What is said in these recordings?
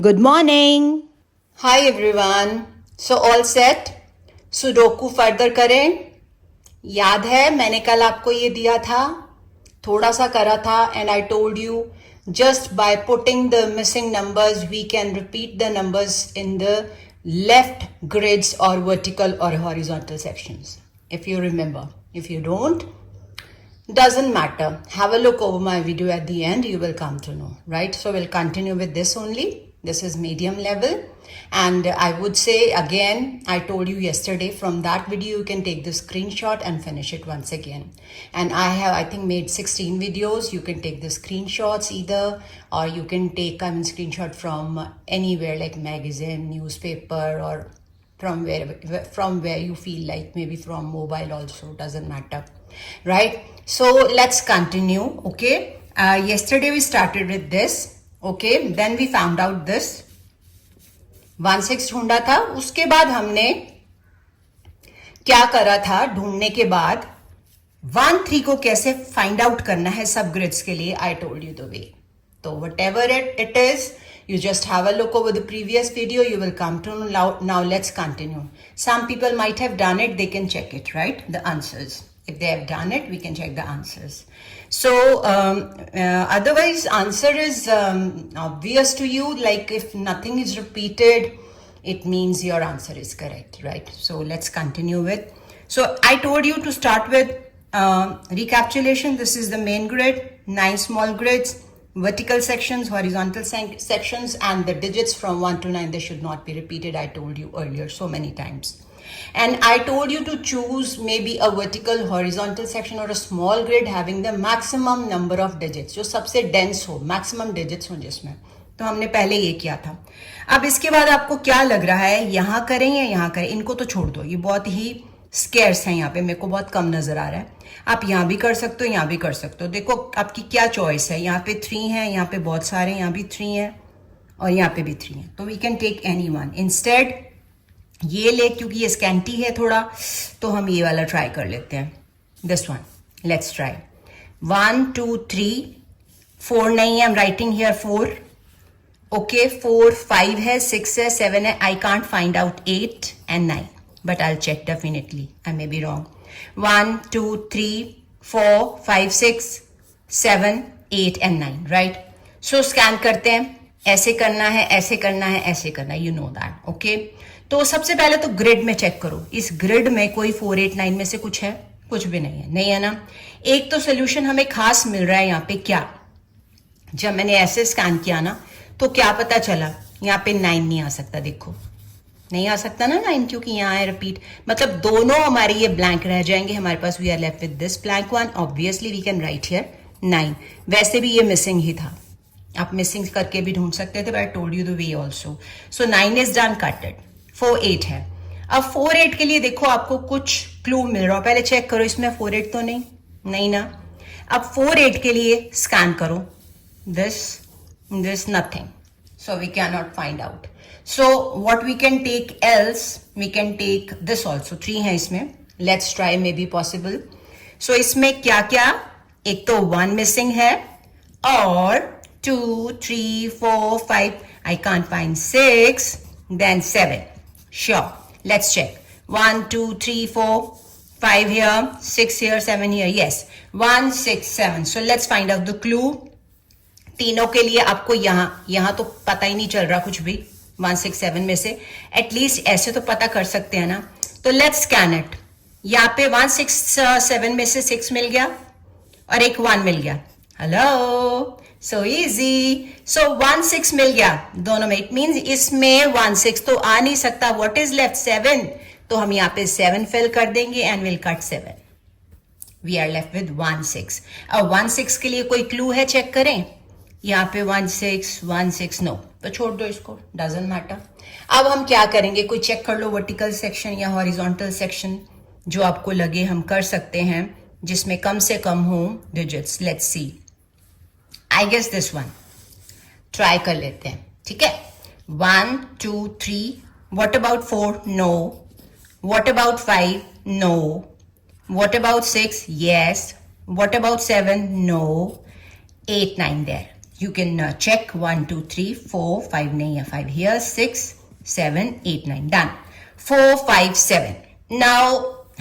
Good morning. Hi everyone. So all set? Sudoku further करें. याद है मैंने कल आपको ये दिया था, थोड़ा सा करा था, and I told you just by putting the missing numbers we can repeat the numbers in the left grids or vertical or horizontal sections. If you remember. If you don't, doesn't matter. Have a look over my video at the end. You will come to know, right? So we'll continue with this only. This is medium level. And I would say again, I told you yesterday, from that video you can take the screenshot and finish it once again. And I have, I think, made 16 videos. You can take the screenshots either, or you can take, screenshot from anywhere like magazine, newspaper, or from where you feel like, maybe from mobile also, doesn't matter, right? So let's continue. Okay, yesterday we started with this. Okay, then we found out this 1/6 ढूंढा था. उसके बाद हमने क्या करा था? ढूंढने के बाद 1/3 को कैसे फाइंड आउट करना है सब ग्रिड्स के लिए, I told you the way. तो whatever it is, you just have a look over the previous video, you will come to know. Now let's continue. Some people might have done it, they can check it, right? The answers. If they have done it, we can check the answers. So otherwise answer is obvious to you. Like if nothing is repeated, it means your answer is correct, right? So let's continue with. So I told you to start with recapitulation. This is the main grid, 9 small grids, vertical sections, horizontal sections, and the digits from 1 to 9, they should not be repeated. I told you earlier so many times. And I told you to choose maybe a vertical, horizontal section or a small grid having the maximum number of digits, जो सबसे dense हो, maximum digits हो जिसमें. तो हमने पहले ये किया था. अब इसके बाद आपको क्या लग रहा है, यहाँ करें या यहाँ करें? इनको तो छोड़ दो, ये बहुत ही स्केर्स है, यहाँ पे मेरे को बहुत कम नजर आ रहा है. आप यहाँ भी कर सकते हो, यहाँ भी कर सकते हो. देखो आपकी क्या चॉइस है. यहाँ पे 3 है, यहाँ पे बहुत सारे, यहाँ भी 3 है और यहाँ पे भी 3 है. तो we can take any one. Instead ये ले, क्योंकि ये स्कैंटी है थोड़ा, तो हम ये वाला ट्राई कर लेते हैं. This one, let's try. 1 2 3 4 नहीं है, I am writing here 4. Okay, 4 5 है, 6 है, 7 है. I can't find out 8 and 9, but I'll check definitely. I may be wrong. 1 2 3 4 5 6 7 8 and 9, right? So scan करते हैं. ऐसे करना है, ऐसे करना है, ऐसे करना है. You know that, okay? तो सबसे पहले तो ग्रिड में चेक करो. इस ग्रिड में कोई 4 8 9 में से कुछ है? कुछ भी नहीं है. नहीं है ना? एक तो सोल्यूशन हमें खास मिल रहा है यहाँ पे. क्या? जब मैंने ऐसे स्कैन किया ना, तो क्या पता चला, यहाँ पे 9 नहीं आ सकता. देखो नहीं आ सकता ना 9, क्योंकि यहाँ है रिपीट. मतलब दोनों हमारे ये ब्लैंक रह जाएंगे. हमारे पास we are left with this blank one. Obviously we can write here 9. वैसे भी ये मिसिंग ही था, आप मिसिंग करके भी ढूंढ सकते थे, but I told you the way also. So 9 is done, cutted. 4 8 है. अब 4 8 के लिए देखो आपको कुछ क्लू मिल रहा हो. पहले चेक करो इसमें 4 8 तो नहीं ना. अब 4 8 के लिए स्कैन करो. This nothing. So we cannot find out. So what we can take else, we can take this also. 3 है इसमें. Let's try, maybe possible. So इसमें क्या क्या? एक तो 1 missing है, और 2 3 4 5. I can't find 6, then 7. Sure. Let's check. 1 2 3 4 5 here, 6 here, 7 here. Yes, 1 6 7. So let's find out the clue. तीनों के लिए आपको यहाँ तो पता ही नहीं चल रहा कुछ भी 1 6 7 में से. एटलीस्ट ऐसे तो पता कर सकते हैं ना. तो लेट्स स्कैन इट. यहाँ पे 1 6 7 में से 6 मिल गया और एक 1 मिल गया. Hello, so easy. सो 1 6 मिल गया दोनों में. इट मीन्स इसमें 1 6 तो आ नहीं सकता. What is left? 7. तो हम यहाँ पे 7 फिल कर देंगे and will cut 7. We are left with 1 6. अब 1 6 के लिए कोई क्लू है? चेक करें. यहाँ पे 1 6 नो, तो छोड़ दो इसको, डजंट मैटर. अब हम क्या करेंगे? कोई चेक कर लो, वर्टिकल सेक्शन या हॉरिजॉन्टल सेक्शन जो आपको लगे हम कर सकते हैं, जिसमें कम से कम हो digits. Let's see. I guess this one. Try कर लेते हैं, ठीक है. 1 2 3. What about 4? No. What about 5? No. What about 6? Yes. What about 7? No. 8 9 there. You can check 1 2 3 4 5 नहीं है 5 here 6 7 8 9 done 4 5 7. Now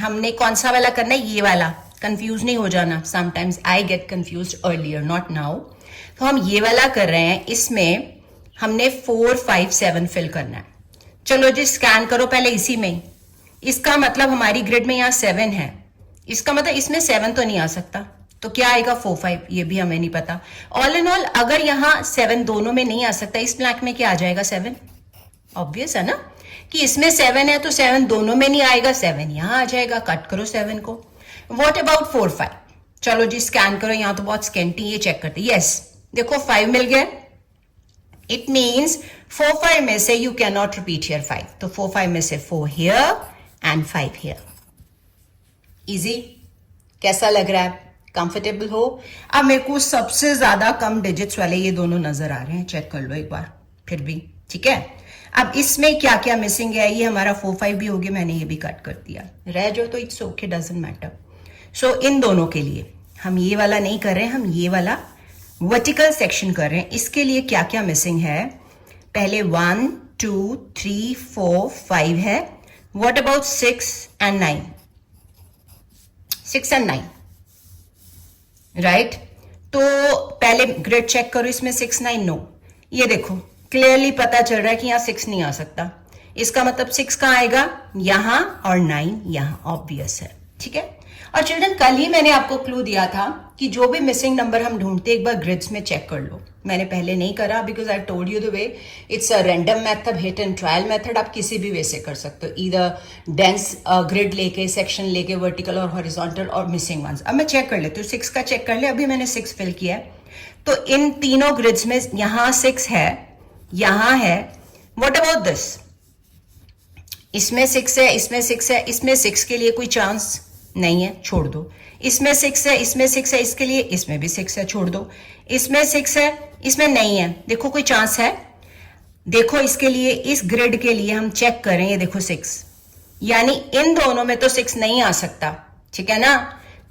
हमने कौन सा वाला करना है? ये वाला. कंफ्यूज नहीं हो जाना. Sometimes I get confuse earlier, not now. तो हम ये वाला कर रहे हैं. इसमें हमने 4 5 7 फिल करना है. चलो जी स्कैन करो पहले इसी में. इसका मतलब हमारी ग्रिड में यहाँ 7 है. इसका मतलब इसमें 7 तो नहीं आ सकता. तो क्या आएगा 4 5? ये भी हमें नहीं पता. ऑल इन ऑल अगर यहाँ 7 दोनों में नहीं आ सकता, इस ब्लैंक में क्या आ जाएगा? 7. ऑब्वियस है ना कि इसमें 7 है तो 7 दोनों में नहीं आएगा. 7 यहां आ जाएगा. कट करो 7 को. What about 4 5? चलो जी स्कैन करो. यहां तो बहुत स्केंटी. ये चेक करते. यस देखो 5 मिल गया. इट मीन्स 4 5 में से you can not repeat here 5. तो 4 5 में से 4 हियर एंड 5 हियर. इजी. कैसा लग रहा है? कंफर्टेबल हो? अब मेरे को सबसे ज्यादा कम डिजिट्स वाले ये दोनों नजर आ रहे हैं. चेक कर लो एक बार फिर भी. ठीक है. अब इसमें क्या क्या मिसिंग है? ये हमारा 4 5 भी हो गया. मैंने ये भी कट कर दिया. रह जो तो इट्स ओके, डजंट मैटर. सो इन दोनों के लिए हम ये वाला नहीं कर रहे हैं, हम ये वाला वर्टिकल सेक्शन कर रहे हैं. इसके लिए क्या क्या मिसिंग है? पहले 1 2 3 4 5 है. What about 6 and 9? 6 and 9 right. तो पहले ग्रिड चेक करो. इसमें 6 9 नो. ये देखो क्लियरली पता चल रहा है कि यहां 6 नहीं आ सकता. इसका मतलब 6 कहां आएगा? यहां. और 9 यहां. ऑब्वियस है. ठीक है. और चिल्ड्रन कल ही मैंने आपको क्लू दिया था कि जो भी मिसिंग नंबर हम ढूंढते एक बार ग्रिड्स में चेक कर लो. मैंने पहले नहीं करा because I told you the way it's a random method, hit and trial method. आप किसी भी वे से कर सकते हो. ईदर डेंस ग्रिड लेके, सेक्शन लेके, वर्टिकल और हॉरिजॉन्टल और मिसिंग वंस. अब मैं चेक कर लेती हूँ. 6 का चेक कर ले. अभी मैंने 6 फिल किया है. तो इन तीनों ग्रिड्स में यहां 6 है, यहां है. What about this? इसमें 6 है, इसमें 6 है. इसमें 6 के लिए कोई चांस नहीं है, छोड़ दो. इसमें 6 है, इसमें 6 है, इसके लिए इसमें भी 6 है, छोड़ दो. इसमें 6 है, इसमें नहीं है. देखो कोई चांस है? देखो इसके लिए, इस ग्रिड के लिए हम चेक करें. ये देखो 6, यानी इन दोनों में तो 6 नहीं आ सकता. ठीक है ना.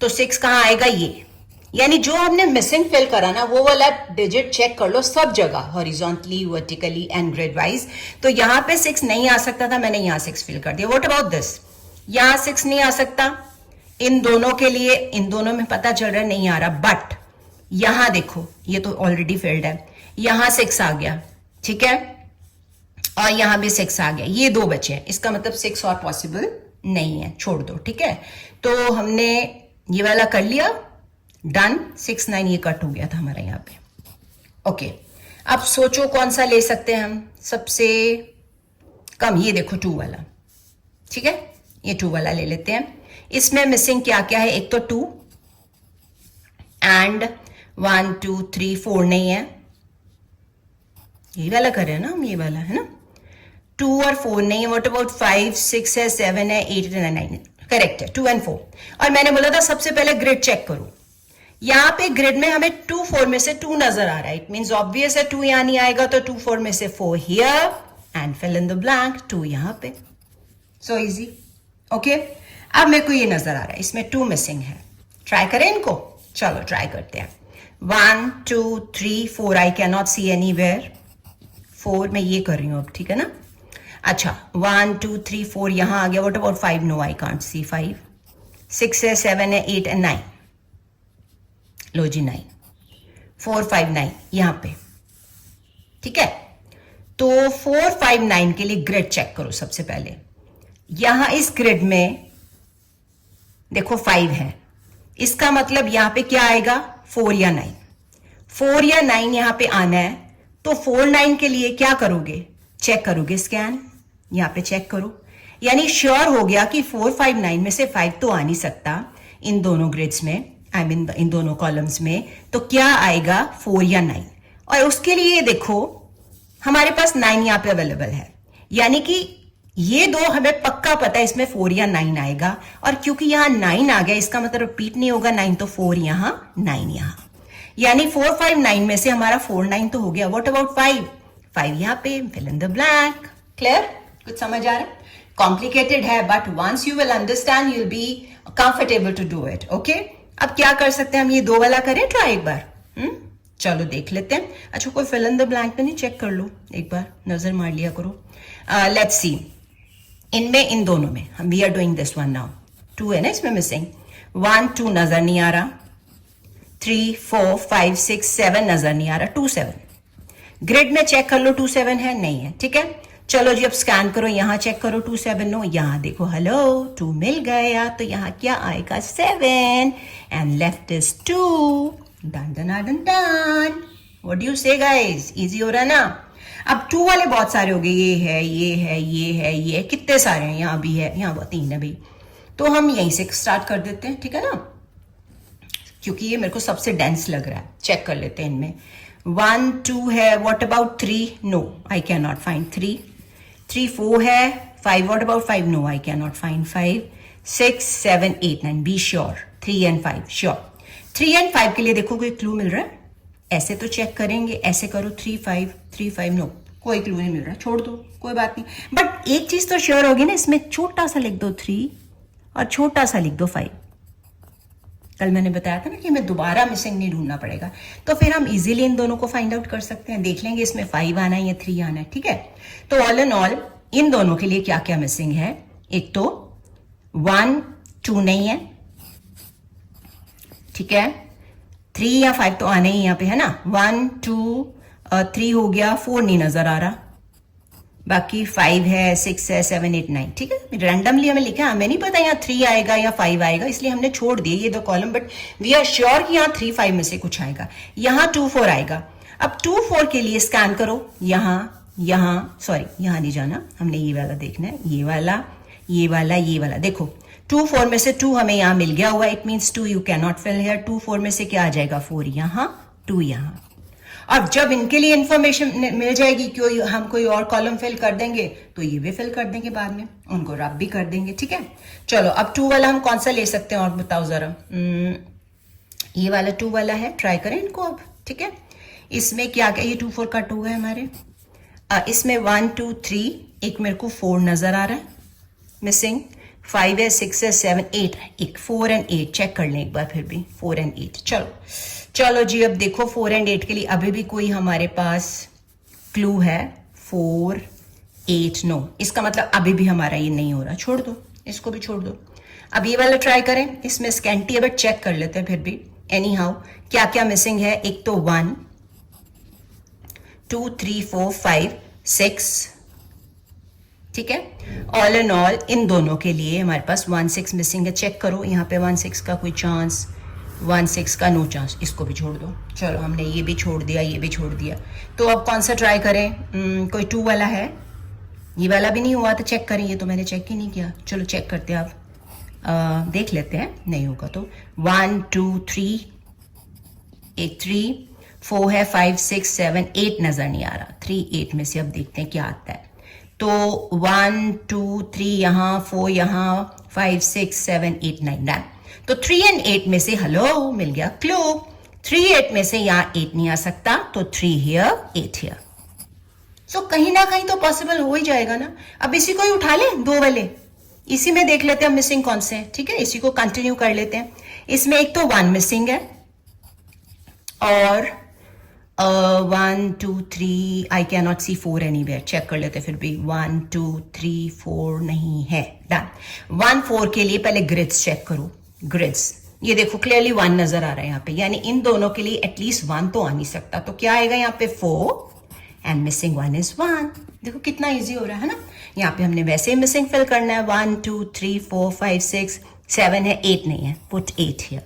तो 6 कहां आएगा? ये. यानी जो हमने मिसिंग फिल करा ना वो वाला डिजिट चेक कर लो सब जगह, horizontally, vertically and grid wise. तो यहां पे 6 नहीं आ सकता था, मैंने यहां 6 फिल कर दिया. What about this? यहां 6 नहीं आ सकता. इन दोनों के लिए, इन दोनों में पता चल रहा है नहीं आ रहा. बट यहां देखो ये तो ऑलरेडी फिल्ड है. यहां 6 आ गया. ठीक है. और यहां भी 6 आ गया. ये 2 बचे हैं. इसका मतलब 6 और पॉसिबल नहीं है, छोड़ दो. ठीक है. तो हमने ये वाला कर लिया. डन. 6 9 ये कट हो गया था हमारा यहाँ पे. ओके. अब सोचो कौन सा ले सकते हैं हम सबसे कम. ये देखो 2 वाला. ठीक है. ये 2 वाला ले लेते हैं. इसमें मिसिंग क्या क्या है? एक तो 2 एंड 1 2 3 4 नहीं है. ये वाला कर रहे हैं ना हम. ये वाला है ना. 2 और 4 नहीं है. व्हाट अबाउट 5 6 है, 7 है, 8 है, 9 है. करेक्ट है. 2 एंड 4. और मैंने बोला था सबसे पहले ग्रिड चेक करो. यहां पे ग्रिड में हमें 2 4 में से 2 नजर आ रहा है. इट मींस ऑब्वियस है 2 यहां नहीं आएगा. तो 2 4 में से 4 here and fill in the blank. 2 यहां पे. So easy. ओके. अब मेरे को ये नजर आ रहा है इसमें 2 मिसिंग है. ट्राई करें इनको. चलो ट्राई करते हैं. 1 2 3 4 I can not see anywhere. 4 मैं ये कर रही हूं अब. ठीक है ना. अच्छा 1 2 3 4 यहां आ गया. What about 5? No I can't see 5. 6 है, 7 है, 8 एंड 9. लो जी 9. 4 5 9 यहां पे. ठीक है. तो 4 5 9 के लिए ग्रिड चेक करो सबसे पहले. यहां इस ग्रिड में देखो 5 है. इसका मतलब यहां पे क्या आएगा? 4 या 9. 4 या 9 यहां पे आना है. तो 4 9 के लिए क्या करोगे? चेक करोगे स्कैन. यहां पे चेक करो. यानी श्योर हो गया कि 4 5 9 में से 5 तो आ नहीं सकता इन दोनों ग्रिड्स में. आई मीन इन दोनों कॉलम्स में. तो क्या आएगा? 4 या 9. और उसके लिए देखो हमारे पास 9 यहां पे अवेलेबल है. यानी कि ये 2 हमें पक्का पता है इसमें 4 या 9 आएगा. और क्योंकि यहां 9 आ गया इसका मतलब रिपीट नहीं होगा 9. तो 4 यहां, 9 यहां. यानी 4 5 9 में से हमारा 4 9 तो हो गया. What about 5? 5 यहां पे. Fill in the blank. Clear? कुछ समझ आ रहा है? कॉम्प्लिकेटेड है but once you will understand you will be comfortable to do it. Okay. अब क्या कर सकते हैं हम? ये 2 वाला करें ट्राई एक बार. चलो देख लेते हैं। अच्छा कोई फिल इन द ब्लैंक तो नहीं, चेक कर लो एक बार, नजर मार लिया करो। लेट्स सी, इनमें इन दोनों में हम we are doing this one now. 2 है ना इसमें मिसिंग, 1 2 नजर नहीं आ रहा, 3 4 5 6 7 नजर नहीं आ रहा, 2 7। ग्रिड में चेक कर लो 2 7 है, नहीं है, ठीक है। चलो जी अब स्कैन करो, यहां चेक करो 2 7 नो, यहां देखो हेलो 2 मिल गया, तो यहां क्या आएगा 7 and left is 2। Done done done done. What do you से गाइस, इजी हो रहा है ना। अब 2 वाले बहुत सारे हो गए, ये है ये है ये है ये है, कितने सारे हैं, यहाँ भी है, यहाँ 3 है भाई। तो हम यहीं से स्टार्ट कर देते हैं, ठीक है ना, क्योंकि ये मेरे को सबसे डेंस लग रहा है। चेक कर लेते हैं इनमें, 1 2 है, what about 3, no I can not find 3 3 4 है, 5 what about 5, no I can not find 5 6 7 8 9, be sure 3 and 5 sure. 3 and 5 के लिए देखो कोई क्लू मिल रहा है, ऐसे तो चेक करेंगे, ऐसे करो 3 5 नो, कोई क्लू नहीं मिल रहा, छोड़ दो कोई बात नहीं। बट एक चीज तो श्योर होगी ना, इसमें छोटा सा लिख दो 3 और छोटा सा लिख दो 5। कल मैंने बताया था ना कि हमें दोबारा मिसिंग नहीं ढूंढना पड़ेगा, तो फिर हम इजीली इन दोनों को फाइंड आउट कर सकते हैं। देख लेंगे इसमें 5 आना है या 3 आना है, ठीक है। तो ऑल इन ऑल इन दोनों के लिए क्या क्या मिसिंग है, एक तो 1 2 नहीं है, ठीक है, 3 या 5 तो आने ही यहाँ पे है ना, 1 2 3 हो गया, 4 नहीं नजर आ रहा, बाकी 5 है 6 है 7 8 9, ठीक है। रैंडमली हमें लिखा है, हमें नहीं पता यहाँ 3 आएगा या 5 आएगा, इसलिए हमने छोड़ दिए ये 2 column, but we are sure कि यहाँ 3 5 में से कुछ आएगा। यहाँ 2 4 आएगा। अब 2 4 के लिए स्कैन करो, यहाँ सॉरी यहाँ नहीं जाना, हमने ये वाला देखना है, ये वाला ये वाला ये वाला। देखो 2 4 में से 2 हमें यहाँ मिल गया हुआ, it means 2 you can not fill here. 2 4 में से क्या आ जाएगा, 4 यहाँ 2 यहाँ। अब जब इनके लिए इंफॉर्मेशन मिल जाएगी कि हम कोई और कॉलम फिल कर देंगे, तो ये भी फिल कर देंगे बाद में, उनको रब भी कर देंगे, ठीक है। चलो अब 2 वाला हम कौन सा ले सकते हैं और बताओ जरा। ये वाला 2 वाला है, ट्राई करें इनको अब, ठीक है। इसमें क्या क्या, ये 2 4 कट हुआ है हमारे, इसमें 1 2 3, एक मेरे को 4 नजर आ रहा है मिसिंग, 5 है 6 है 7 8 है, एक 4 एंड 8 चेक कर लें एक बार फिर भी, 4 एंड 8। चलो जी अब देखो 4 एंड 8 के लिए अभी भी कोई हमारे पास क्लू है, 4 8 नो, इसका मतलब अभी भी हमारा ये नहीं हो रहा, छोड़ दो इसको भी छोड़ दो। अब ये वाला ट्राई करें, इसमें स्कैंटी है बट चेक कर लेते हैं फिर भी। एनी हाउ क्या क्या मिसिंग है, एक तो 1 2 3 4 5 6, ठीक है। ऑल इन ऑल इन दोनों के लिए हमारे पास 1 6 मिसिंग है। चेक करो यहाँ पे 1 6 का कोई चांस, 1 6 का नो चांस, इसको भी छोड़ दो। चलो हमने ये भी छोड़ दिया, ये भी छोड़ दिया। तो अब कौन सा ट्राई करें, कोई 2 वाला है, ये वाला भी नहीं हुआ तो चेक करें, ये तो मैंने चेक ही नहीं किया। चलो चेक करते हैं आप, देख लेते हैं, नहीं होगा तो 1 2 3 एक 3 4 है, 5 6 7 8 नजर नहीं आ रहा, 3 8 में से अब देखते हैं क्या आता है। तो 1 2 3 यहाँ, 4 यहाँ, 5 6 7 8 9 9, तो 3 एंड 8 में से हेलो मिल गया क्लू। 3 8 में से यहाँ 8 नहीं आ सकता, तो 3 हियर 8 हियर। सो कहीं ना कहीं तो पॉसिबल हो ही जाएगा ना। अब इसी को ही उठा ले 2 वाले, इसी में देख लेते हैं मिसिंग कौन से हैं, ठीक है। इसी को कंटिन्यू कर लेते हैं। इसमें एक तो 1 मिसिंग है और 1 2 3 I can not see 4 anywhere, check कर लेते फिर भी। 1 2 3 4 नहीं है, डन। 1 4 के लिए पहले ग्रिड्स चेक करो, ग्रिड्स ये देखो क्लियरली 1 नजर आ रहा है यहाँ पे, यानी इन दोनों के लिए एटलीस्ट 1 तो आ नहीं सकता, तो क्या आएगा यहाँ पे 4 एंड मिसिंग 1 इज 1। देखो कितना इजी हो रहा है ना। यहाँ पे हमने वैसे ही मिसिंग फिल करना है, 1 2 3 4 5 6 7 है, 8 नहीं है, पुट 8 हियर,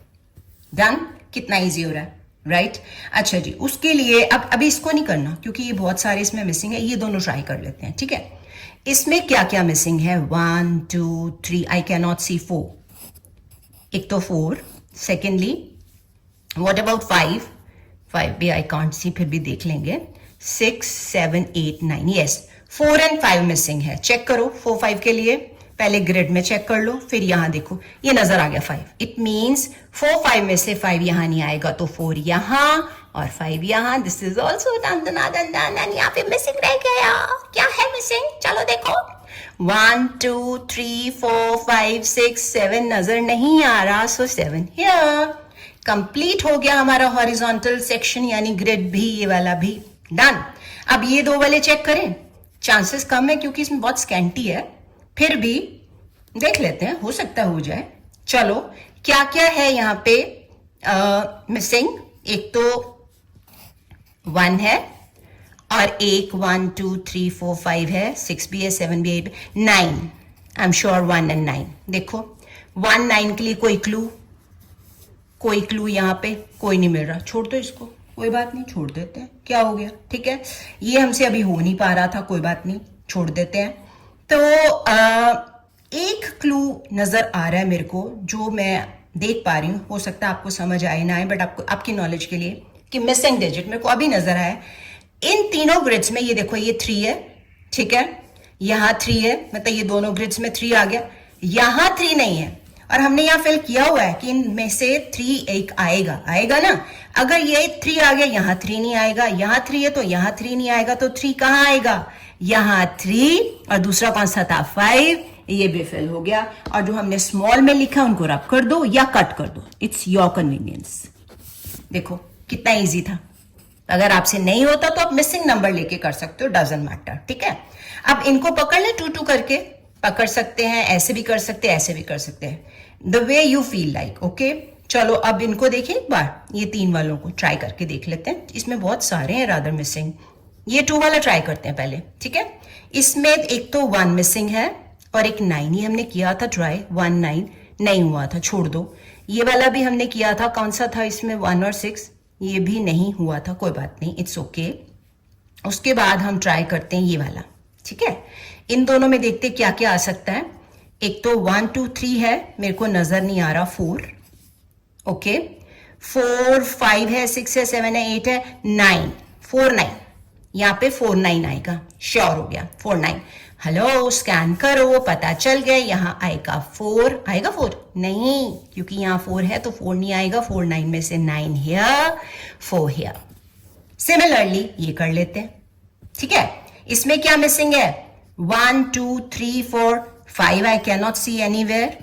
डन। कितना इजी हो रहा है, राइट अच्छा जी, उसके लिए अब अभी इसको नहीं करना क्योंकि ये बहुत सारे इसमें मिसिंग है, ये दोनों ट्राई कर लेते हैं, ठीक है। इसमें क्या क्या मिसिंग है, 1 2 3 आई कैन नॉट सी 4, एक तो 4, सेकेंडली व्हाट अबाउट 5 भी आई कांट सी, फिर भी देख लेंगे। 6 7 8 9, यस 4 एंड 5 मिसिंग है। चेक करो 4 5 के लिए, पहले ग्रिड में चेक कर लो, फिर यहां देखो ये नजर आ गया 5, इट मींस 4 5 में से 5 यहां नहीं आएगा, तो 4 यहां और 5 यहां। दिस इज ऑल्सो डन, यहाँ पे मिसिंग रह गया, क्या है मिसिंग, चलो देखो 1 2 3 4 5 6 7 नजर नहीं आ रहा, सो 7 हियर। कंप्लीट हो गया हमारा हॉरिजॉन्टल सेक्शन यानी ग्रिड भी, ये वाला भी डन। अब ये दो वाले चेक करें, चांसेस कम है क्योंकि इसमें बहुत स्कैंटी है, फिर भी देख लेते हैं, हो सकता हो जाए। चलो क्या क्या है यहाँ पे मिसिंग, एक तो 1 है और एक 1 2 3 4 5 है, 6 भी है, 7 भी है, 8 9, आई एम श्योर 1 एंड 9। देखो 1 9 के लिए कोई क्लू यहाँ पे कोई नहीं मिल रहा, छोड़ दो इसको, कोई बात नहीं, छोड़ देते हैं, क्या हो गया, ठीक है, ये हमसे अभी हो नहीं पा रहा था, कोई बात नहीं, छोड़ देते हैं। तो एक क्लू नजर आ रहा है मेरे को जो मैं देख पा रही हूँ, हो सकता है आपको समझ आए ना आए, बट आपको आपकी नॉलेज के लिए कि मिसिंग डिजिट मेरे को अभी नजर आया इन तीनों ग्रिड्स में। ये देखो ये 3 है, ठीक है, यहां 3 है, मतलब ये दोनों ग्रिड्स में 3 आ गया, यहां 3 नहीं है, और हमने यहां फिल किया हुआ है कि इनमें से 3 एक आएगा ना। अगर ये 3 आ गया, यहां 3 नहीं आएगा, यहां 3 है तो यहां 3 नहीं आएगा, तो 3 कहां आएगा, यहां 3, और दूसरा कौन सा था 5, ये भी फिल हो गया। और जो हमने स्मॉल में लिखा उनको रब कर दो या कट कर दो, इट्स योर कन्वीनियंस। देखो कितना इजी था, अगर आपसे नहीं होता तो आप मिसिंग नंबर लेके कर सकते हो, डजंट मैटर, ठीक है। अब इनको पकड़ ले, 2 2 करके पकड़ सकते हैं, ऐसे भी कर सकते हैं, ऐसे भी कर सकते हैं, the way you feel like, okay. चलो अब इनको देखिए एक बार, ये 3 वालों को ट्राई करके देख लेते हैं, इसमें बहुत सारे हैं रादर मिसिंग। ये 2 वाला ट्राई करते हैं पहले, ठीक है। इसमें एक तो 1 मिसिंग है और एक 9, ही हमने किया था ट्राई, 1 9 नहीं हुआ था, छोड़ दो। ये वाला भी हमने किया था, कौन सा था इसमें, 1 और 6, ये भी नहीं हुआ था, कोई बात नहीं, इट्स ओके। उसके बाद हम ट्राई करते हैं ये वाला, ठीक है। इन दोनों में देखते क्या क्या आ सकता है। एक तो 1 2 3 है, मेरे को नजर नहीं आ रहा, 4, ओके, 4 5 है, 6 है, 7 है, 8 है, 9, 4 9, यहाँ पे 4 9 आएगा, श्योर हो गया 4 9। हेलो स्कैन करो, पता चल गया, यहाँ आएगा 4, आएगा 4 नहीं, क्योंकि यहाँ 4 है तो 4 नहीं आएगा, 4 9 में से 9 हियर, 4 हियर। सिमिलरली ये कर लेते हैं, ठीक है। इसमें क्या मिसिंग है, 1 2 3 4 5, I can not see anywhere,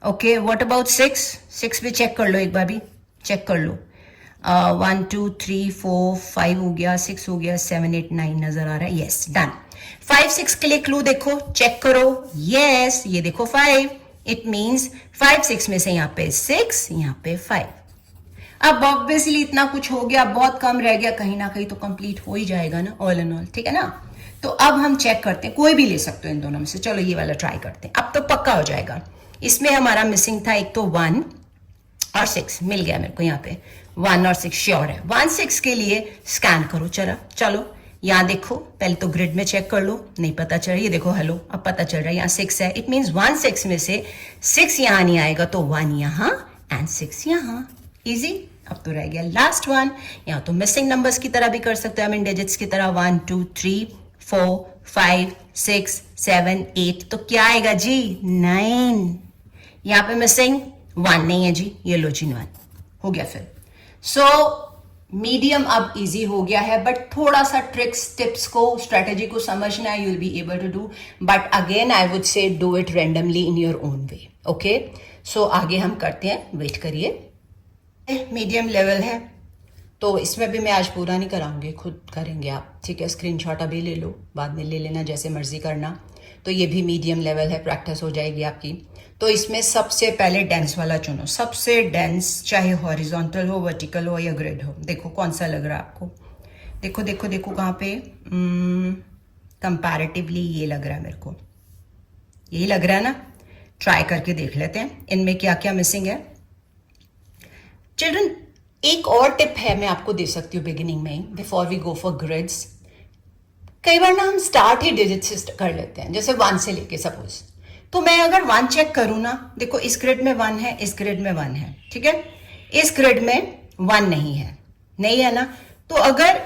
okay. What about 6 भी चेक कर लो, एक बार भी चेक कर लो। 1 2 3 4 5 हो गया, 6 हो गया, 7 8 9 नजर आ रहा है, यस डन। 5 6 के लिए क्लू देखो, चेक करो, यस ये देखो 5, इट मींस 5 6 में से यहाँ पे 6, यहाँ पे 5। अब ऑब्वियसली इतना कुछ हो गया, बहुत कम रह गया, कहीं ना कहीं तो कंप्लीट हो ही जाएगा ना, ऑल एंड ऑल, ठीक है ना। तो अब हम चेक करते हैं, कोई भी ले सकते हो इन दोनों में से, चलो ये वाला ट्राई करते हैं, अब तो पक्का हो जाएगा। इसमें हमारा मिसिंग था एक तो 1 और 6, मिल गया मेरे को यहाँ पे, 1 और 6 श्योर है। 1 6 के लिए स्कैन करो, चलो यहाँ देखो, पहले तो ग्रिड में चेक कर लो, नहीं पता चल रहा, ये देखो हेलो, अब पता चल रहा है यहाँ 6 है, इट मीन्स 1 6 में से 6 यहाँ नहीं आएगा, तो 1 यहाँ एंड 6 यहाँ, इजी। अब तो रह गया लास्ट 1, यहाँ तो मिसिंग नंबर्स की तरह भी कर सकते हो, आई मीन डिजिट्स की तरह, 1 2 3 4 5 6 7 8, तो क्या आएगा जी 9, यहाँ पे मिसिंग 1 नहीं है जी, ये लो जी 1 हो गया फिर। सो मीडियम अब इजी हो गया है, बट थोड़ा सा ट्रिक्स टिप्स को स्ट्रेटेजी को समझना है, you will be able to do, but again I would say do it randomly in your own way, okay. So आगे हम करते हैं, वेट करिए। मीडियम लेवल है तो इसमें भी मैं आज पूरा नहीं कराऊंगी, खुद करेंगे आप, ठीक है। स्क्रीनशॉट अभी ले लो, बाद में ले लेना, जैसे मर्जी करना। तो ये भी मीडियम लेवल है, प्रैक्टिस हो जाएगी आपकी। तो इसमें सबसे पहले डेंस वाला चुनो, सबसे डेंस, चाहे हॉरिजॉन्टल हो, वर्टिकल हो या ग्रिड हो। देखो कौन सा लग रहा है आपको, देखो देखो देखो कहाँ पे, कंपैरेटिवली ये लग रहा है मेरे को, यही लग रहा है ना। ट्राई करके देख लेते हैं इनमें क्या क्या मिसिंग है। चिल्ड्रन एक और टिप है मैं आपको दे सकती हूँ बिगिनिंग में, before we go for grids. कई बार ना हम स्टार्ट ही डिजिट से कर लेते हैं, जैसे 1 से लेके सपोज, तो मैं अगर 1 चेक करूँ ना, देखो इस ग्रिड में 1 है, इस ग्रिड में 1 है, ठीक है, इस ग्रिड में 1 नहीं है ना। तो अगर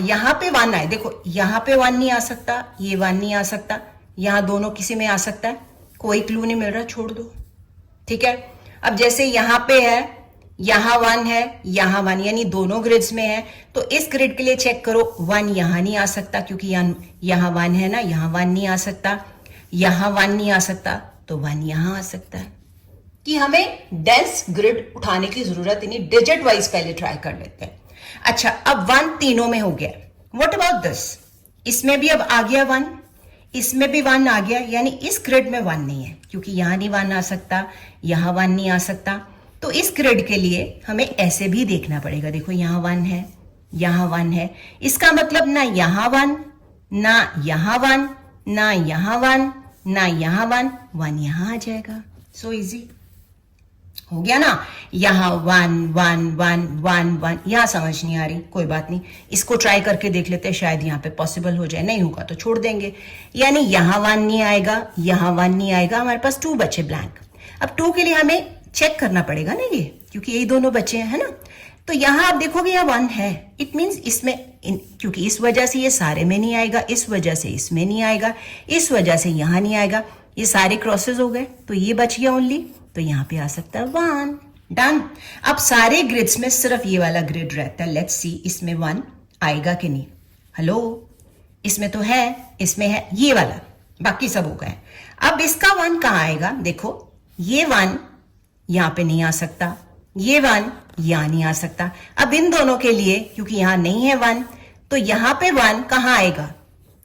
यहाँ पे 1 आए, देखो यहाँ पे 1 नहीं आ सकता, ये 1 नहीं आ सकता, यहाँ दोनों किसी में आ सकता है, कोई क्लू नहीं मिल रहा, छोड़ दो, ठीक है। अब जैसे यहाँ पे है, यहाँ 1 है, यहाँ 1, यानी दोनों ग्रिड्स में है, तो इस ग्रिड के लिए चेक करो, 1 यहाँ नहीं आ सकता क्योंकि यहाँ 1 है ना, यहाँ 1 नहीं आ सकता, यहाँ 1 नहीं आ सकता, तो 1 यहाँ आ सकता है, कि हमें डेंस ग्रिड उठाने की जरूरत ही नहीं, डिजिट वाइज पहले ट्राई कर लेते हैं। अच्छा, अब 1 तीनों में हो गया। What about this? इसमें भी अब आ गया 1, इसमें भी 1 आ गया, यानी इस ग्रिड में 1 नहीं है, क्योंकि यहां नहीं 1 आ सकता, यहां 1 नहीं आ सकता। तो इस ग्रिड के लिए हमें ऐसे भी देखना पड़ेगा। देखो यहां 1 है, यहां 1 है, इसका मतलब ना यहां 1, ना यहां 1, ना यहां 1, ना यहां 1, 1 यहां आ जाएगा। सो इजी हो गया ना। यहां 1 1 1 1 1, यहां समझ नहीं आ रही, कोई बात नहीं, इसको ट्राई करके देख लेते हैं, शायद यहां पे पॉसिबल हो जाए, नहीं होगा तो छोड़ देंगे। यानी यहां 1 नहीं आएगा, यहां 1 नहीं आएगा, हमारे पास 2 बचे ब्लैंक। अब 2 के लिए हमें चेक करना पड़ेगा ना ये, क्योंकि यही दोनों बचे हैं, है ना। तो यहां आप देखोगे यहां 1 है, इट मीन्स इसमें क्योंकि इस वजह से ये सारे में नहीं आएगा, इस वजह से इसमें नहीं आएगा, इस वजह से यहां नहीं आएगा, ये सारे क्रॉसेस हो गए, तो ये बच गया ओनली, तो यहां पे आ सकता है 1। डन। अब सारे ग्रिड्स में सिर्फ ये वाला ग्रिड रहता है, लेट्स सी इसमें 1 आएगा कि नहीं। हेलो, इसमें तो है, इसमें है ये वाला, बाकी सब हो गए। अब इसका 1 कहां आएगा? देखो ये 1 यहां पे नहीं आ सकता, ये 1 यहां नहीं आ सकता। अब इन दोनों के लिए क्योंकि यहां नहीं है 1, तो यहां पे 1 कहां आएगा?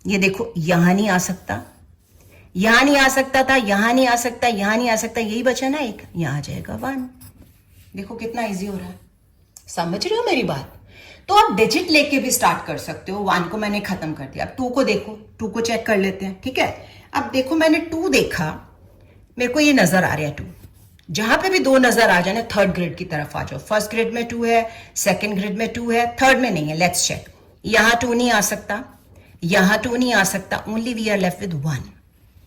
ये देखो यहां नहीं आ सकता, यहां नहीं आ सकता था, यहां नहीं आ सकता, यहां नहीं आ सकता, यही बचा ना एक, यहां आ जाएगा 1। देखो कितना इजी हो रहा है, समझ रहे हो मेरी बात? तो आप डिजिट लेके भी स्टार्ट कर सकते हो। 1 को मैंने खत्म कर दिया, अब 2 को देखो, 2 को चेक कर लेते हैं, ठीक है। अब देखो मैंने 2 देखा, मेरे को ये नजर आ रहा है 2, जहां पे भी 2 नजर आ जाए, थर्ड ग्रिड की तरफ आ जाओ। फर्स्ट ग्रिड में 2 है, सेकंड ग्रिड में 2 है, थर्ड में नहीं है, लेट्स चेक। यहां 2 नहीं आ सकता, यहां 2 नहीं आ सकता, only we are left with 1।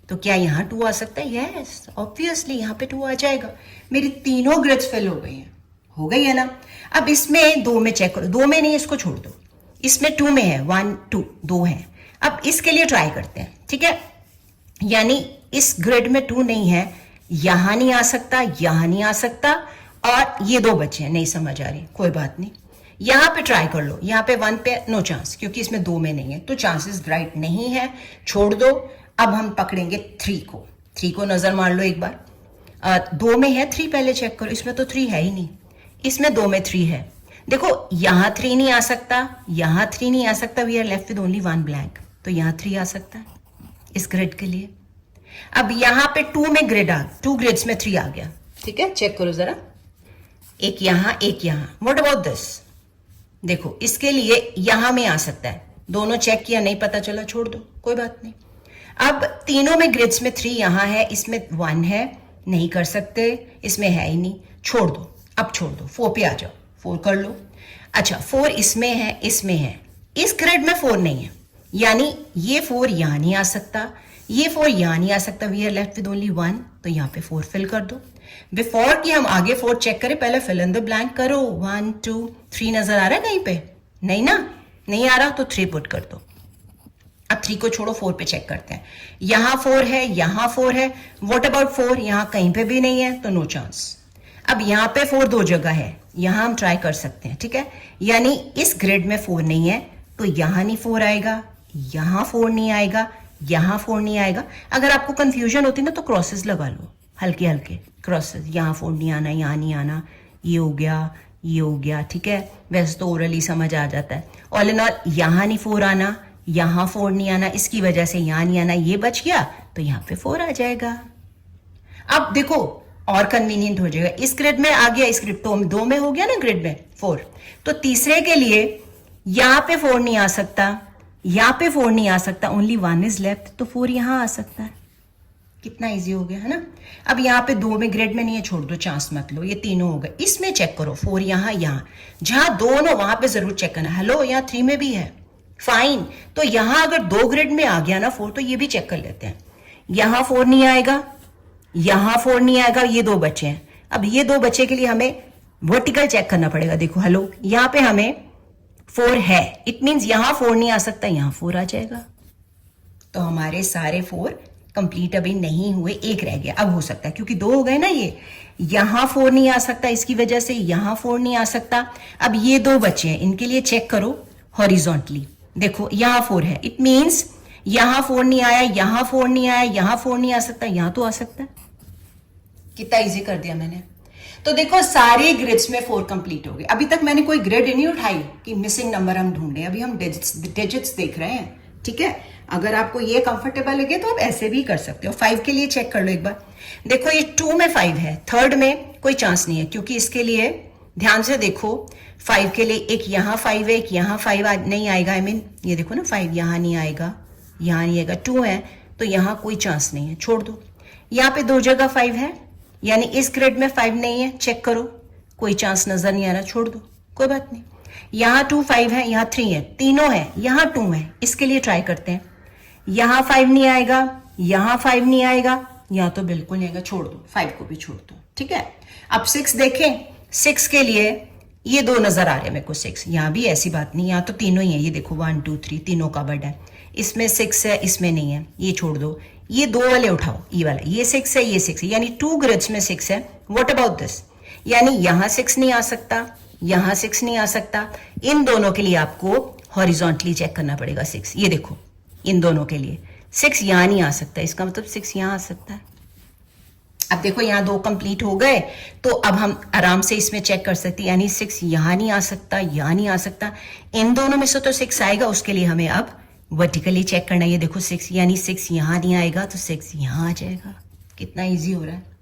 तो क्या यहां 2 आ सकता है? यस, ऑब्वियसली यहां पे 2 आ जाएगा। मेरी तीनों ग्रिड्स फिल हो गई हैं, हो गई है ना। अब इसमें 2 में चेक करो, 2 में नहीं, इसको छोड़ दो। इसमें 2 में है, 1 2 2 है। अब इसके लिए ट्राई करते हैं, ठीक है। यानी इस ग्रिड में 2 नहीं है, यहां नहीं आ सकता, यहां नहीं आ सकता, और ये 2 बचे हैं, नहीं समझ आ रही, कोई बात नहीं। यहां पे ट्राई कर लो, यहां पे 1 पे नो चांस, क्योंकि इसमें 2 में नहीं है, तो चांसेस राइट नहीं है, छोड़ दो। अब हम पकड़ेंगे 3 को, 3 को नजर मार लो एक बार। 2 में है 3, पहले चेक करो, इसमें तो 3 है ही नहीं, इसमें 2 में 3 है। देखो यहां 3 नहीं आ सकता, यहां 3 नहीं आ सकता, we are left with only 1 blank, तो यहां 3 आ सकता है इस ग्रिड के लिए। अब यहां पे 2 में ग्रिड 2 ग्रिड्स में 3 आ गया, ठीक है, चेक करो जरा, एक यहां एक यहां। What about this? देखो इसके लिए यहां में आ सकता है, दोनों चेक किया, नहीं पता चला, छोड़ दो, कोई बात नहीं। अब तीनों में ग्रिड्स में 3 यहां है, इसमें 1 है, नहीं कर सकते, इसमें है ही नहीं, छोड़ दो। अब छोड़ दो, 4 पे आ जाओ, 4 कर लो। अच्छा 4 इसमें है, इसमें है, इस ग्रिड में 4 नहीं है, यानी ये 4 यहां नहीं आ सकता, ये 4 यहां नहीं आ सकता, we are left with only 1, तो यहां पे 4 फिल कर दो। बिफोर कि हम आगे 4 चेक करें, पहले फिल इन द ब्लैंक करो। 1 2 3 नजर आ रहा है कहीं पे? नहीं ना, नहीं आ रहा, तो 3 पुट कर दो। अब 3 को छोड़ो, 4 पे चेक करते हैं। यहां 4 है, यहां 4 है, व्हाट अबाउट 4? यहां कहीं पे भी नहीं है, तो नो चांस। अब यहां पे 4 2 जगह है, यहां हम ट्राई कर सकते हैं, ठीक है। यानी इस ग्रिड में 4 नहीं है, तो यहां नहीं 4 आएगा, यहां 4 नहीं आएगा, यहां 4 नहीं आएगा। अगर आपको कंफ्यूजन होती ना, तो क्रॉसेस लगा लो, हल्के हल्के क्रॉसेस, यहां 4 नहीं आना, यहां नहीं आना, ये हो गया, ये हो गया, ठीक है। वैसे तो ओरली समझ आ जाता है। ऑल इन ऑल यहां नहीं 4 आना, यहां 4 नहीं आना, इसकी वजह से यहां नहीं आना, ये बच गया, तो यहां पे 4 आ जाएगा। अब देखो और कन्वीनियंट हो जाएगा, इस ग्रिड में आ गया, इस ग्रिड तो 2 में हो गया ना, ग्रिड में 4, तो तीसरे के लिए यहां पे 4 नहीं आ सकता, यहां पे 4 नहीं आ सकता, ओनली 1 इज लेफ्ट, तो 4 यहां आ सकता है। कितना इजी हो गया, है ना। अब यहां पे 2 में ग्रिड में नहीं है, छोड़ दो, चांस मत लो, ये तीनों हो गए। इसमें चेक करो, 4 यहां, यहां, जहां 2 ना वहां पे जरूर चेक करना। हेलो, यहां 3 में भी है, फाइन। तो यहां अगर 2 ग्रिड में आ गया ना 4, तो ये भी चेक कर लेते हैं। यहां 4 नहीं आएगा, यहां 4 नहीं आएगा, ये 2 बचे हैं। अब ये 2 बचे के लिए हमें वर्टिकल चेक करना पड़ेगा। देखो हेलो, यहां पे हमें 4 है, इट मींस यहां 4 नहीं आ सकता, यहां 4 आ जाएगा। तो हमारे सारे 4 कंप्लीट अभी नहीं हुए, एक रह गया। अब हो सकता है, क्योंकि 2 हो गए ना, ये यहां 4 नहीं आ सकता, इसकी वजह से यहां 4 नहीं आ सकता। अब ये 2 बचे हैं, इनके लिए चेक करो हॉरिजॉन्टली। देखो यहां 4 है, इट मींस यहां 4 नहीं आया, यहां 4 नहीं आया, यहां 4 नहीं आ सकता, यहां तो आ सकता है। कितना इजी कर दिया मैंने। तो देखो सारे ग्रिड्स में 4 कंप्लीट हो गए। अभी तक मैंने कोई ग्रिड नहीं उठाई कि मिसिंग नंबर हम ढूंढे, अभी हम डिजिट्स देख रहे हैं, ठीक है। अगर आपको ये कंफर्टेबल लगे तो आप ऐसे भी कर सकते हो। 5 के लिए चेक कर लो एक बार। देखो ये 2 में 5 है, थर्ड में कोई चांस नहीं है, क्योंकि इसके लिए ध्यान से देखो 5 के लिए एक यहाँ 5 है, एक यहाँ 5 नहीं आएगा। आई मीन ये देखो ना 5 यहाँ नहीं आएगा, यहाँ नहीं आएगा। 2 है तो यहाँ कोई चांस नहीं है, छोड़ दो। यहाँ पे 2 जगह 5 है, यानी इस ग्रिड में 5 नहीं है, चेक करो, कोई चांस नजर नहीं आ रहा, छोड़ दो, कोई बात नहीं। यहाँ 2 5 है, यहाँ 3 है, तीनों है, यहाँ 2 है, इसके लिए ट्राई करते हैं। यहाँ 5 नहीं आएगा, यहाँ 5 नहीं आएगा, यहाँ तो बिल्कुल नहीं आएगा, छोड़ दो, 5 को भी छोड़ दो, ठीक है। अब 6 देखें, 6 के लिए ये 2 नजर आ रहे हैं मेरे को, 6 यहाँ भी ऐसी बात नहीं, यहाँ तो तीनों ही है, ये देखो 1 2 3 तीनों कवर्ड है। इसमें 6 है, इसमें नहीं है, ये छोड़ दो। ये 2 वाले उठाओ, ये वाला, ये 6 है, ये 6 है, यानी 2 ग्रिड्स में 6 है। व्हाट अबाउट दिस, यानी यहाँ 6 नहीं आ सकता, यहाँ 6 नहीं आ सकता। इन दोनों के लिए आपको हॉरिजॉन्टली चेक करना पड़ेगा 6। ये देखो इन दोनों के लिए 6 यहाँ नहीं आ सकता, इसका मतलब 6 यहाँ आ सकता है। अब देखो यहाँ 2 कंप्लीट हो गए, तो अब हम आराम से इसमें चेक कर सकते हैं, यानी 6 यहाँ नहीं आ सकता, यहाँ नहीं आ सकता। इन दोनों में से तो 6 आएगा, उसके लिए हमें अब वर्टिकली चेक करना है। ये देखो 6, यानी 6 यहाँ नहीं आएगा तो 6 यहाँ आ जाएगा। कितना इजी हो रहा है।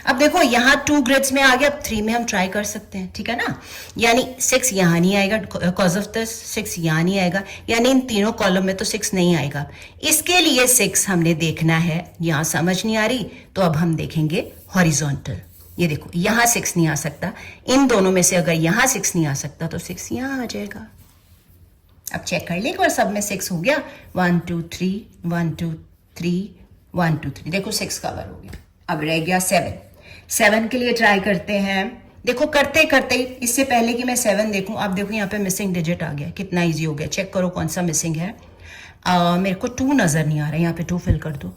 अब देखो यहाँ 2 ग्रिड्स में आ गया, अब 3 में हम ट्राई कर सकते हैं, ठीक है ना। यानी 6 यहाँ नहीं आएगा, कॉज ऑफ दिस 6 यहाँ नहीं आएगा, यानी इन तीनों कॉलम में तो 6 नहीं आएगा। इसके लिए 6 हमने देखना है, यहाँ समझ नहीं आ रही तो अब हम देखेंगे हॉरिजॉन्टल। ये देखो यहाँ 6 नहीं आ सकता, इन दोनों में से अगर यहाँ 6 नहीं आ सकता तो 6 यहाँ आ जाएगा। अब चेक कर ले एक बार, सब में 6 हो गया, 1 2 3 1 2 3 1 2 3, देखो 6 कवर हो गया। अब रह गया 7 के लिए ट्राई करते हैं। देखो करते करते इससे पहले कि मैं 7 देखूं, आप देखो यहाँ पे मिसिंग डिजिट आ गया, कितना इजी हो गया। चेक करो कौन सा मिसिंग है। मेरे को 2 नजर नहीं आ रहा है, यहाँ पे 2 फिल कर दो,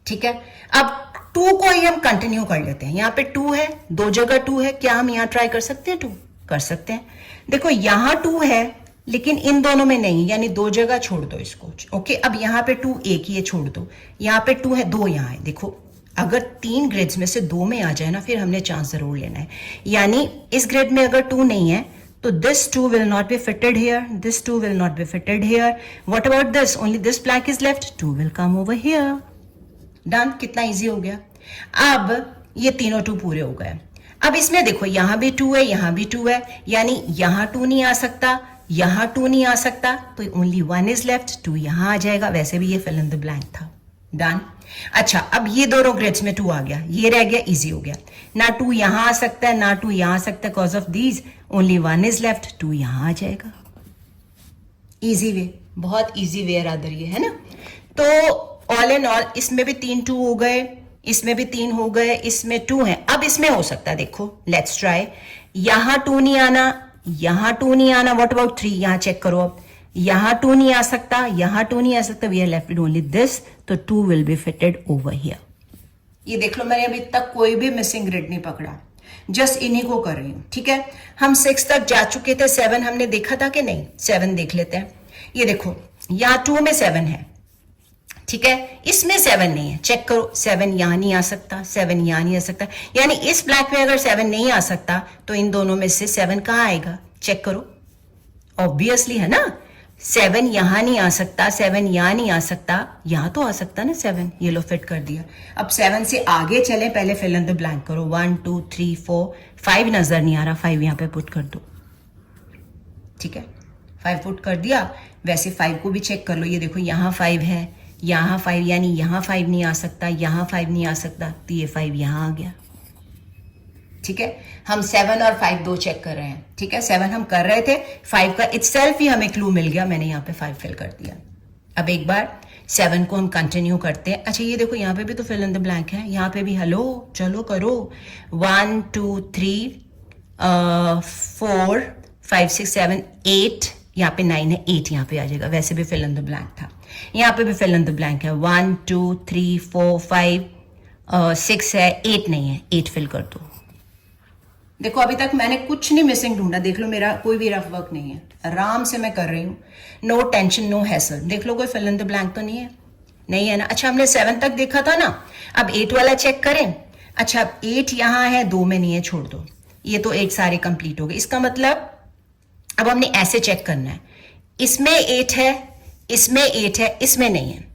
ठीक है। अब 2 को ही हम कंटिन्यू कर लेते हैं। यहाँ पे 2 है, 2 जगह 2 है, क्या हम यहाँ ट्राई कर सकते हैं? 2 कर सकते हैं। देखो यहाँ 2 है लेकिन इन दोनों में नहीं, यानी 2 जगह छोड़ दो इसको, ओके। अब यहाँ पे 2 एक ही है, छोड़ दो। यहाँ पे 2 है, 2 यहाँ है। देखो अगर 3 ग्रेड्स में से 2 में आ जाए ना, फिर हमने चांस जरूर लेना है। यानी इस ग्रेड में अगर 2 नहीं है तो this 2 will not be fitted here, this 2 will not be fitted here. What about this, only this black is left, 2 will come over here. Done, कितना इजी हो गया। अब ये तीनों 2 पूरे हो गए। अब इसमें देखो यहाँ भी 2 है, यहाँ भी 2 है, यानी यहाँ 2 नहीं आ सकता, यहाँ 2 नहीं आ सकता, तो ओनली 1 इज लेफ्ट, 2 यहाँ आ जाएगा। वैसे भी ये फिल इन द ब्लैंक था। डन। अच्छा अब ये दोनों ग्रेड्स में 2 आ गया, ये रह गया, इजी हो गया। ना 2 यहाँ आ सकता है, ना 2 यहाँ आ सकता है, cause of these only 1 is left, 2 यहाँ आ जाएगा। इजी वे, बहुत इजी वे रादर ये, है ना। तो ऑल एंड ऑल इसमें भी 3 2 हो गए, इसमें भी 3 हो गए, इसमें 2 है। अब इसमें हो सकता है, देखो लेट्स ट्राई। यहाँ 2 नहीं आना, यहाँ 2 नहीं आना। व्हाट अबाउट 3, यहाँ चेक करो। अब यहाँ 2 नहीं आ सकता, यहाँ 2 नहीं आ सकता, we are left with only this, तो 2 will be fitted over here. ये देख लो, मैंने अभी तक कोई भी मिसिंग ग्रिड नहीं पकड़ा, जस्ट इन्हीं को कर रही हूं, ठीक है। हम 6 तक जा चुके थे, 7 हमने देखा था कि नहीं, 7 देख लेते हैं। ये देखो यहाँ 2 में 7 है, ठीक है, इसमें 7 नहीं है, चेक करो। 7 यहां नहीं आ सकता, 7 यहां नहीं आ सकता, यानी इस ब्लैक में अगर 7 नहीं आ सकता तो इन दोनों में से 7 कहां आएगा? चेक करो, ऑब्वियसली है ना। 7 यहां नहीं आ सकता, 7 यहां नहीं आ सकता, यहां तो आ सकता ना 7। ये लो फिट कर दिया। अब 7 से आगे चले, पहले फिल इन द ब्लैंक करो। 1 2 3 4 5 नजर नहीं आ रहा, 5 यहां पे पुट कर दो, ठीक है। 5 पुट कर दिया। वैसे 5 को भी चेक कर लो, ये देखो यहाँ 5 है, यहाँ 5, यानी यहाँ 5 नहीं आ सकता, यहाँ 5 नहीं आ सकता, तो ये 5 यहाँ आ गया, ठीक है। हम 7 और 5 दो चेक कर रहे हैं, ठीक है। 7 हम कर रहे थे, 5 का इटसेल्फ ही हमें क्लू मिल गया, मैंने यहाँ पे 5 फिल कर दिया। अब एक बार 7 को हम कंटिन्यू करते हैं। अच्छा ये देखो यहाँ पे भी तो फिल इन द ब्लैंक है, यहाँ पे भी हेलो, चलो करो। 1 2 3 4 5 6 7 8, यहाँ पे 9 है, 8 यहाँ पे आ जाएगा। वैसे भी फिल इन द ब्लैंक था, यहाँ पे भी फिल इन द ब्लैंक है। 1 2 3 4 5 6 है, 8 नहीं है, 8 फिल कर दो। देखो अभी तक मैंने कुछ नहीं मिसिंग ढूंढा, देख लो मेरा कोई भी रफ वर्क नहीं है, आराम से मैं कर रही हूँ, नो टेंशन नो हैसल। देख लो कोई फिल इन द ब्लैंक तो नहीं है, नहीं है ना। अच्छा हमने 7 तक देखा था ना, अब 8 वाला चेक करें। अच्छा अब 8 यहां है, 2 में नहीं है, छोड़ दो, ये तो 8 सारे कंप्लीट हो गए। इसका मतलब अब हमने ऐसे चेक करना है, इसमें 8 है, इसमें 8 है, इसमें नहीं है,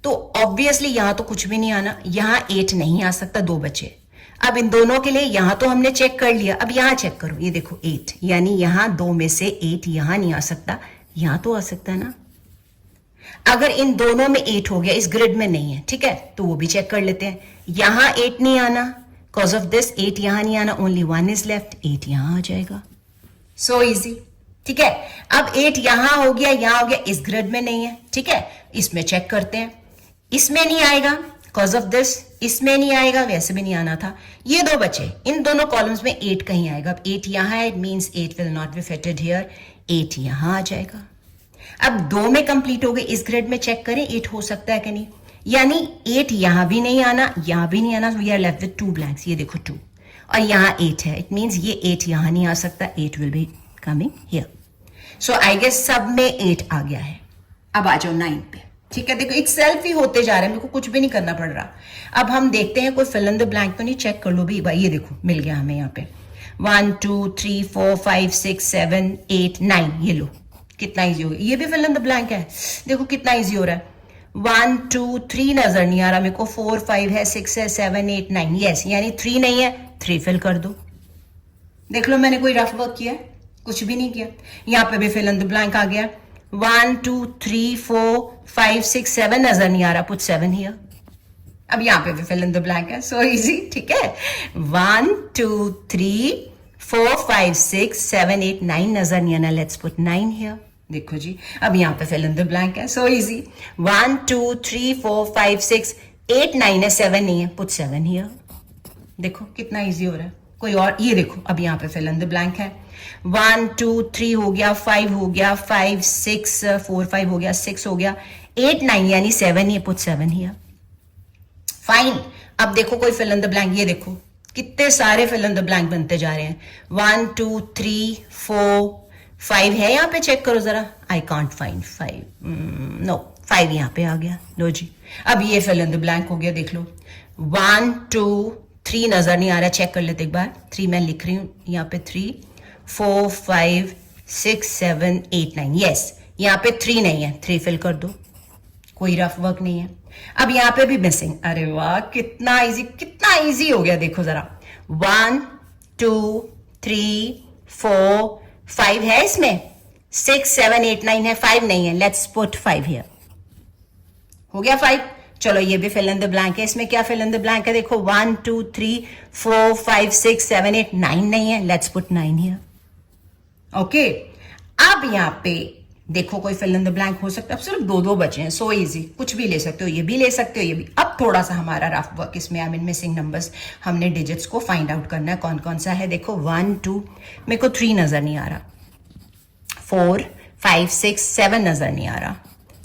तो ऑब्वियसली यहां तो कुछ भी नहीं आना, यहां 8 नहीं आ सकता, 2 बचे। अब इन दोनों के लिए यहां तो हमने चेक कर लिया, अब यहां चेक करो, ये देखो 8, यानी यहां 2 में से 8 यहां नहीं आ सकता, यहां तो आ सकता है ना। अगर इन दोनों में 8 हो गया, इस ग्रिड में नहीं है, ठीक है, तो वो भी चेक कर लेते हैं। यहां 8 नहीं आना, कॉज ऑफ दिस 8 यहां नहीं आना, ओनली 1 इज लेफ्ट, 8 यहां आ जाएगा। सो इजी, ठीक है। अब 8 यहां हो गया, यहां हो गया, इस ग्रिड में नहीं है, ठीक है, इसमें चेक करते हैं। इसमें नहीं आएगा कॉज ऑफ दिस, इसमें नहीं आएगा, वैसे भी नहीं आना था, ये 2 बचे, इन दोनों कॉलम्स में 8 कहीं आएगा। अब 8 यहां है, it means 8 will not be fitted here, 8 यहां आ जाएगा। अब 2 में कंप्लीट हो गए, इस ग्रिड में चेक करें 8 हो सकता है कि नहीं, यानी 8 यहां भी नहीं आना, यहां भी नहीं आना, we are left with 2 blanks, ये देखो 2, और यहां 8 है, इट मींस ये 8 यहां नहीं आ सकता, 8 will be coming here. So I guess सब में 8 आ गया है। अब आ जाओ 9 पे, ठीक है। देखो इट सेल्फ ही होते जा रहा है, मेरे को कुछ भी नहीं करना पड़ रहा। अब हम देखते हैं कोई फिल इन द ब्लैंक तो नहीं, चेक कर लो भी भाई, ये देखो मिल गया हमें यहाँ पे 1 2 3 4 5 6 7 8 9, ये लो कितना इजी हो गया, ये भी फिल इन द ब्लैंक है, देखो कितना इजी हो रहा है। 1 2 3 नजर नहीं आ रहा मेरे को, 4 5 है, 6 है, 7 8 9, यस, यानी 3 नहीं है, 3 फिल कर दो। देख लो मैंने कोई रफ वर्क किया, कुछ भी नहीं किया। यहाँ पे भी फिल इन द ब्लैंक आ गया, 1 2 3 4 5 6 7 नजर नहीं आ रहा, पुट 7 हियर। अब यहां पे भी फिल इन द ब्लैंक है, सो इजी, ठीक है। 1 2 3 4 5 6 7 8 9 नजर नहीं आना, लेट्स पुट 9 हियर। देखो जी अब यहां पे फिल इन द ब्लैंक है, सो इजी, 1 2 3 4 5 6 8 9 है, 7 नहीं है, पुट 7 हियर। देखो कितना इजी हो रहा है। कोई और, ये देखो अब यहाँ पे फिल इन द ब्लैंक है, 1 2 3 हो गया, 5 हो गया, 5 6 4 5 हो गया, 6 हो गया, 8 9 यानी 7 ही, पुट 7 हियर। फाइन। अब देखो कोई फिल इन द ब्लैंक, ये देखो कितने सारे फिल इन द ब्लैंक बनते जा रहे हैं, 1 2 3 4 5 है यहाँ पे, चेक करो जरा, आई कांट फाइंड 5, नो 5 यहाँ पे आ गया, लो जी। अब ये फिल इन द ब्लैंक हो गया, देख लो 1 2 3 नजर नहीं आ रहा, चेक कर लेते एक बार, 3 मैं लिख रही हूं यहाँ पे, 3 4 5 6 7 8 9, यस, यहाँ पे 3 नहीं है, 3 फिल कर दो, कोई रफ वर्क नहीं है। अब यहाँ पे भी मिसिंग, अरे वाह कितना इजी हो गया, देखो जरा, 1 2 3 4 5 है इसमें, 6 7 8 9 है, 5 नहीं है, लेट्स पुट 5 हियर। हो गया 5। चलो ये भी फिल इन द ब्लैंक है, इसमें क्या फिल इन द ब्लैंक है, देखो 1 2 3 4 5 6 7 8 9 नहीं है, लेट्स पुट 9 हियर। ओके, अब यहाँ पे देखो कोई फिल इन द ब्लैंक हो सकता है, अब सिर्फ 2 बचे हैं, सो इजी, कुछ भी ले सकते हो, ये भी ले सकते हो, ये भी। अब थोड़ा सा हमारा रफ वर्क इसमें, आई मीन मिसिंग नंबर्स, हमने डिजिट्स को फाइंड आउट करना है कौन कौन सा है। देखो 1 2, मेरे को 3 नजर नहीं आ रहा, 4 5 6 7 नजर नहीं आ रहा,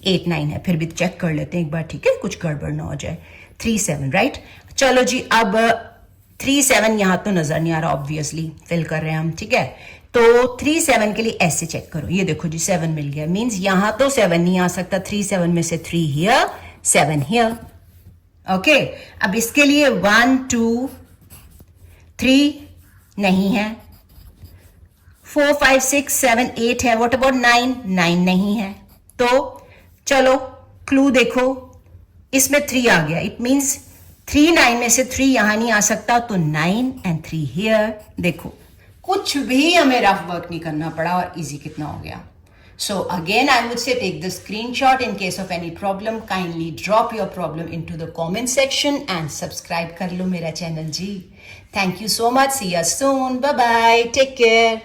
8 9 है, फिर भी चेक कर लेते हैं एक बार, ठीक है, कुछ गड़बड़ ना हो जाए। 3 7 राइट, चलो जी। अब 3 7 यहां तो नजर नहीं आ रहा, ऑब्वियसली फिल कर रहे हैं हम, ठीक है, तो 3 7 के लिए ऐसे चेक करो, ये देखो जी 7 मिल गया, मींस यहां तो 7 नहीं आ सकता, 3 7 में से 3 हियर 7 हियर। ओके, अब इसके लिए 1 2 3 नहीं है, 4 5 6 7 8 है, व्हाट अबाउट 9 9 नहीं है, तो चलो क्लू देखो, इसमें 3 आ गया, इट मींस 3 9 में से 3 यहां नहीं आ सकता, तो 9 एंड 3 हियर। देखो कुछ भी हमें रफ वर्क नहीं करना पड़ा, और इजी कितना हो गया। So again I would say take the screenshot in case of any problem, kindly drop your problem into the comment section and subscribe कर लो मेरा चैनल जी। Thank you so much, see you soon, bye bye, take care.